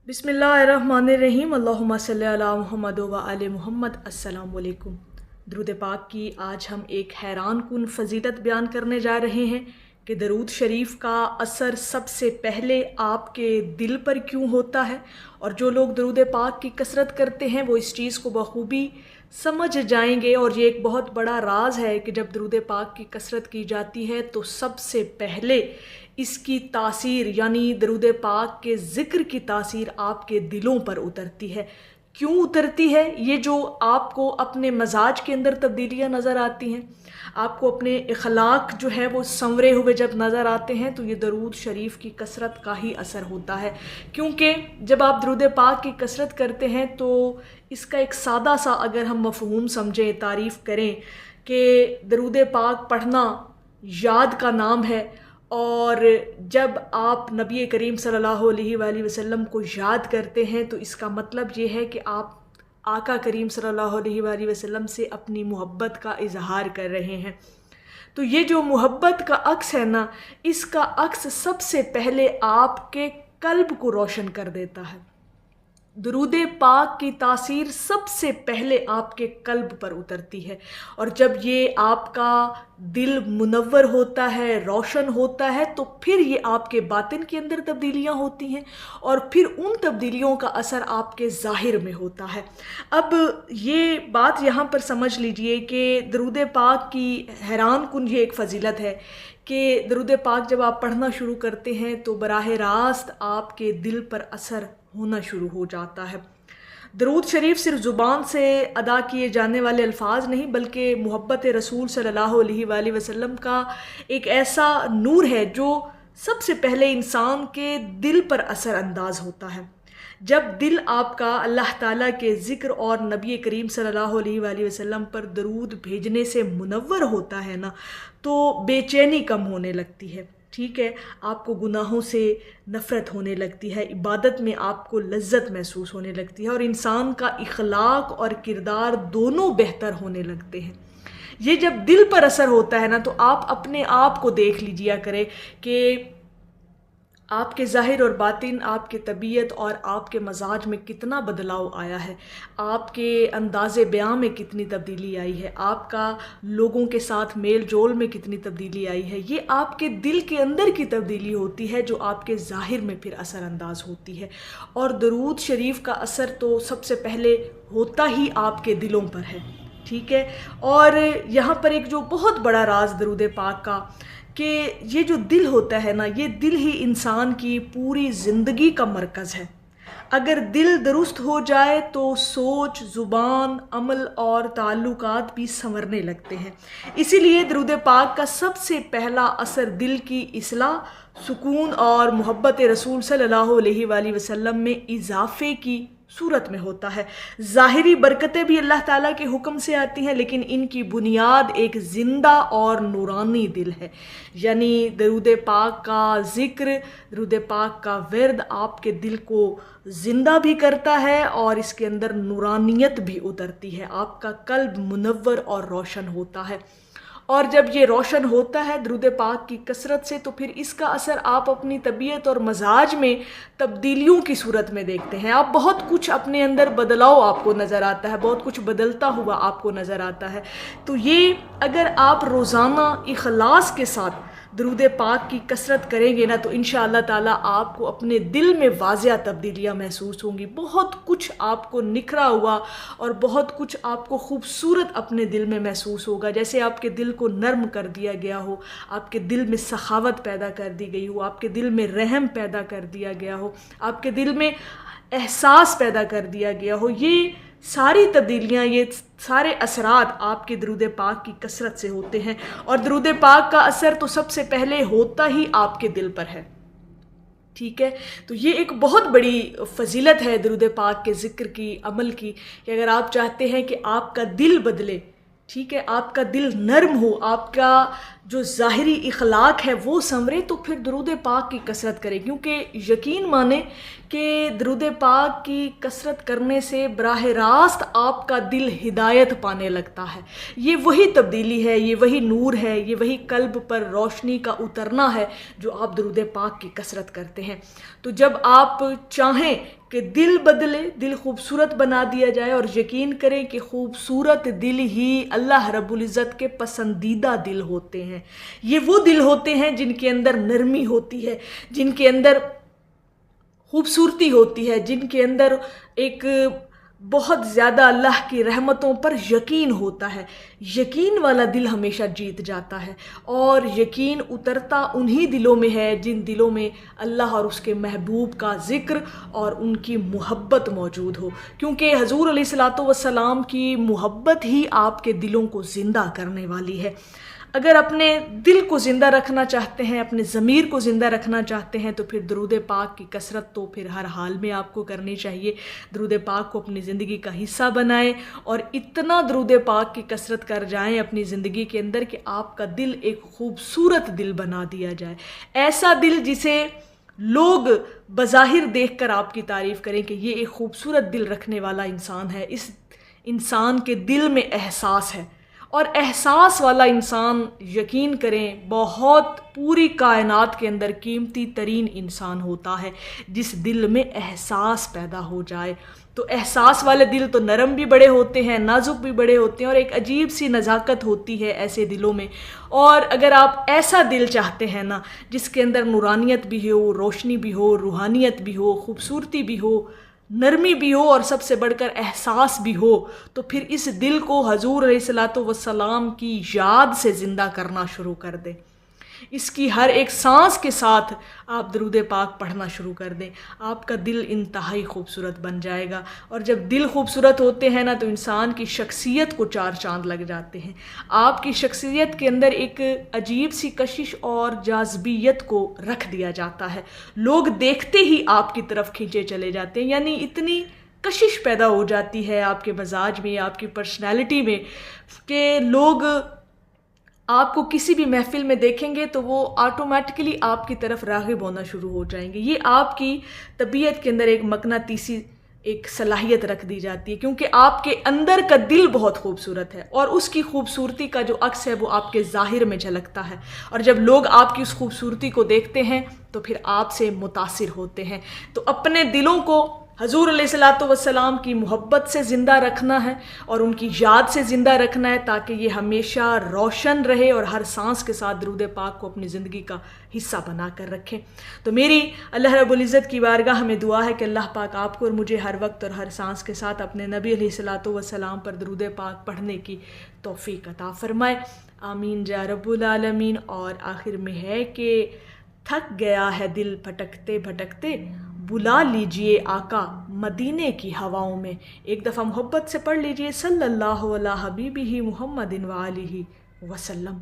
बिस्मिल्लाहिर्रहमानिर्रहीम। अल्लाहुम्मा सल्ली अला मुहम्मद व आले मुहम्मद। अस्सलाम वालेकुम। दरूद पाक की आज हम एक हैरान कुन फजीलत बयान करने जा रहे हैं कि दरूद शरीफ का असर सबसे पहले आपके दिल पर क्यों होता है। और जो लोग दरूद पाक की कसरत करते हैं वो इस चीज़ को बखूबी समझ जाएंगे। और ये एक बहुत बड़ा राज है कि जब दरूद पाक की कसरत की जाती है तो सबसे पहले इसकी तासीर यानी दरूद पाक के ज़िक्र की तासीर आपके दिलों पर उतरती है। क्यों उतरती है? ये जो आपको अपने मजाज के अंदर तब्दीलियाँ नज़र आती हैं, आपको अपने इखलाक जो है वो संवरे हुए जब नज़र आते हैं, तो ये दरूद शरीफ की कसरत का ही असर होता है। क्योंकि जब आप दरूद पाक की कसरत करते हैं तो इसका एक सादा सा अगर हम मफ़हूम समझें, तारीफ़ करें कि दरूद पाक पढ़ना याद का नाम है। और जब आप नबी करीम सल्लल्लाहु अलैहि वसल्लम को याद करते हैं तो इसका मतलब ये है कि आप आका करीम सल्लल्लाहु अलैहि वसल्लम से अपनी मोहब्बत का इजहार कर रहे हैं। तो ये जो मोहब्बत का अक्स है ना, इसका अक्स सबसे पहले आपके कल्ब को रोशन कर देता है। दरूद पाक की तासीर सबसे पहले आपके कल्ब पर उतरती है। और जब ये आपका दिल मुनव्वर होता है, रोशन होता है, तो फिर ये आपके बातिन के अंदर तब्दीलियाँ होती हैं और फिर उन तब्दीलियों का असर आपके ज़ाहिर में होता है। अब ये बात यहाँ पर समझ लीजिए कि दरूद पाक की हैरान कुन ये एक फ़जीलत है कि दरूद पाक जब आप पढ़ना शुरू करते हैं तो बराह रास्त आपके दिल पर असर होना शुरू हो जाता है। दरूद शरीफ सिर्फ ज़ुबान से अदा किए जाने वाले अल्फाज नहीं, बल्कि मोहब्बत रसूल सल्लल्लाहु अलैहि वसल्लम का एक ऐसा नूर है जो सबसे पहले इंसान के दिल पर असर अंदाज होता है। जब दिल आपका अल्लाह ताला के ज़िक्र और नबी करीम सल्लल्लाहु अलैहि वसल्लम पर दरूद भेजने से मुनव्वर होता है ना, तो बेचैनी कम होने लगती है। ठीक है, आपको गुनाहों से नफ़रत होने लगती है, इबादत में आपको लज्जत महसूस होने लगती है और इंसान का इखलाक और किरदार दोनों बेहतर होने लगते हैं। ये जब दिल पर असर होता है ना, तो आप अपने आप को देख लीजिए करें कि आपके ज़ाहिर और बातिन, आपके तबीयत और आपके मजाज में कितना बदलाव आया है, आपके अंदाज़े बयां में कितनी तब्दीली आई है, आपका लोगों के साथ मेल जोल में कितनी तब्दीली आई है। ये आपके दिल के अंदर की तब्दीली होती है जो आपके ज़ाहिर में फिर असर अंदाज होती है। और दरूद शरीफ का असर तो सबसे पहले होता ही आपके दिलों पर है। ठीक है, और यहाँ पर एक जो बहुत बड़ा राज दरूद पाक का कि ये जो दिल होता है ना, ये दिल ही इंसान की पूरी ज़िंदगी का मरकज़ है। अगर दिल दुरुस्त हो जाए तो सोच, ज़ुबान, अमल और ताल्लुकात भी संवरने लगते हैं। इसीलिए दरूद पाक का सबसे पहला असर दिल की इस्लाह, सुकून और मोहब्बत रसूल सल्लल्लाहु अलैहि वसल्लम में इजाफ़े की सूरत में होता है। ज़ाहिरी बरकतें भी अल्लाह ताला के हुक्म से आती हैं, लेकिन इनकी बुनियाद एक ज़िंदा और नूरानी दिल है। यानी दरूद पाक का ज़िक्र, दरूद पाक का विर्द आपके दिल को ज़िंदा भी करता है और इसके अंदर नूरानियत भी उतरती है। आपका कल्ब मुनव्वर और रोशन होता है। और जब ये रोशन होता है दरूद पाक की कसरत से, तो फिर इसका असर आप अपनी तबीयत और मजाज में तब्दीलियों की सूरत में देखते हैं। आप बहुत कुछ अपने अंदर बदलाव आपको नज़र आता है, बहुत कुछ बदलता हुआ आपको नज़र आता है। तो ये अगर आप रोज़ाना इखलास के साथ दरूद पाक की कसरत करेंगे ना, तो इंशाअल्लाह ताला आपको अपने दिल में वाज़िया तब्दीलियाँ महसूस होंगी। बहुत कुछ आपको निखरा हुआ और बहुत कुछ आपको खूबसूरत अपने दिल में महसूस होगा। जैसे आपके दिल को नर्म कर दिया गया हो, आपके दिल में सखावत पैदा कर दी गई हो, आपके दिल में रहम पैदा कर दिया गया हो, आपके दिल में एहसास पैदा कर दिया गया हो। ये सारी तब्दीलियाँ, ये सारे असरात आपके दरूद पाक की कसरत से होते हैं। और दरूद पाक का असर तो सबसे पहले होता ही आपके दिल पर है। ठीक है, तो ये एक बहुत बड़ी फजीलत है दरूद पाक के ज़िक्र की, अमल की, कि अगर आप चाहते हैं कि आपका दिल बदले, ठीक है, आपका दिल नर्म हो, आपका जो ज़ाहिरी इखलाक है वो संवरे, तो फिर दरूद पाक की कसरत करें। क्योंकि यकीन माने کہ درود پاک کی کثرت کرنے سے براہ راست آپ کا دل ہدایت پانے لگتا ہے۔ یہ وہی تبدیلی ہے، یہ وہی نور ہے، یہ وہی قلب پر روشنی کا اترنا ہے جو آپ درود پاک کی کثرت کرتے ہیں۔ تو جب آپ چاہیں کہ دل بدلے، دل خوبصورت بنا دیا جائے، اور یقین کریں کہ خوبصورت دل ہی اللہ رب العزت کے پسندیدہ دل ہوتے ہیں۔ یہ وہ دل ہوتے ہیں جن کے اندر نرمی ہوتی ہے، جن کے اندر خوبصورتی ہوتی ہے، جن کے اندر ایک بہت زیادہ اللہ کی رحمتوں پر یقین ہوتا ہے۔ یقین والا دل ہمیشہ جیت جاتا ہے، اور یقین اترتا انہی دلوں میں ہے جن دلوں میں اللہ اور اس کے محبوب کا ذکر اور ان کی محبت موجود ہو، کیونکہ حضور علیہ الصلاۃ والسلام کی محبت ہی آپ کے دلوں کو زندہ کرنے والی ہے۔ اگر اپنے دل کو زندہ رکھنا چاہتے ہیں، اپنے ضمیر کو زندہ رکھنا چاہتے ہیں، تو پھر درود پاک کی کثرت تو پھر ہر حال میں آپ کو کرنی چاہیے۔ درود پاک کو اپنی زندگی کا حصہ بنائیں، اور اتنا درود پاک کی کثرت کر جائیں اپنی زندگی کے اندر کہ آپ کا دل ایک خوبصورت دل بنا دیا جائے، ایسا دل جسے لوگ بظاہر دیکھ کر آپ کی تعریف کریں کہ یہ ایک خوبصورت دل رکھنے والا انسان ہے، اس انسان کے دل میں احساس ہے۔ اور احساس والا انسان، یقین کریں، بہت پوری کائنات کے اندر قیمتی ترین انسان ہوتا ہے جس دل میں احساس پیدا ہو جائے۔ تو احساس والے دل تو نرم بھی بڑے ہوتے ہیں، نازک بھی بڑے ہوتے ہیں، اور ایک عجیب سی نزاکت ہوتی ہے ایسے دلوں میں۔ اور اگر آپ ایسا دل چاہتے ہیں نا جس کے اندر نورانیت بھی ہو، روشنی بھی ہو، روحانیت بھی ہو، خوبصورتی بھی ہو، نرمی بھی ہو، اور سب سے بڑھ کر احساس بھی ہو، تو پھر اس دل کو حضور علیہ الصلاۃ والسلام کی یاد سے زندہ کرنا شروع کر دیں۔ اس کی ہر ایک سانس کے ساتھ آپ درود پاک پڑھنا شروع کر دیں، آپ کا دل انتہائی خوبصورت بن جائے گا۔ اور جب دل خوبصورت ہوتے ہیں نا تو انسان کی شخصیت کو چار چاند لگ جاتے ہیں۔ آپ کی شخصیت کے اندر ایک عجیب سی کشش اور جاذبیت کو رکھ دیا جاتا ہے، لوگ دیکھتے ہی آپ کی طرف کھینچے چلے جاتے ہیں، یعنی اتنی کشش پیدا ہو جاتی ہے آپ کے مزاج میں، آپ کی پرسنالٹی میں، کہ لوگ آپ کو کسی بھی محفل میں دیکھیں گے تو وہ آٹومیٹکلی آپ کی طرف راغب ہونا شروع ہو جائیں گے۔ یہ آپ کی طبیعت کے اندر ایک مقناطیسی ایک صلاحیت رکھ دی جاتی ہے، کیونکہ آپ کے اندر کا دل بہت خوبصورت ہے، اور اس کی خوبصورتی کا جو عکس ہے وہ آپ کے ظاہر میں جھلکتا ہے، اور جب لوگ آپ کی اس خوبصورتی کو دیکھتے ہیں تو پھر آپ سے متاثر ہوتے ہیں۔ تو اپنے دلوں کو حضور علیہ الصلاۃ والسلام کی محبت سے زندہ رکھنا ہے، اور ان کی یاد سے زندہ رکھنا ہے، تاکہ یہ ہمیشہ روشن رہے، اور ہر سانس کے ساتھ درود پاک کو اپنی زندگی کا حصہ بنا کر رکھیں۔ تو میری اللہ رب العزت کی بارگاہ میں دعا ہے کہ اللہ پاک آپ کو اور مجھے ہر وقت اور ہر سانس کے ساتھ اپنے نبی علیہ الصلاۃ والسلام پر درود پاک پڑھنے کی توفیق عطا فرمائے، آمین یا رب العالمین۔ اور آخر میں ہے کہ تھک گیا ہے دل بھٹکتے بھٹکتے، بلا لیجئے آقا مدینے کی ہواؤں میں۔ ایک دفعہ محبت سے پڑھ لیجئے صلی اللہ علیہ حبیبہ محمد وآلہ وسلم۔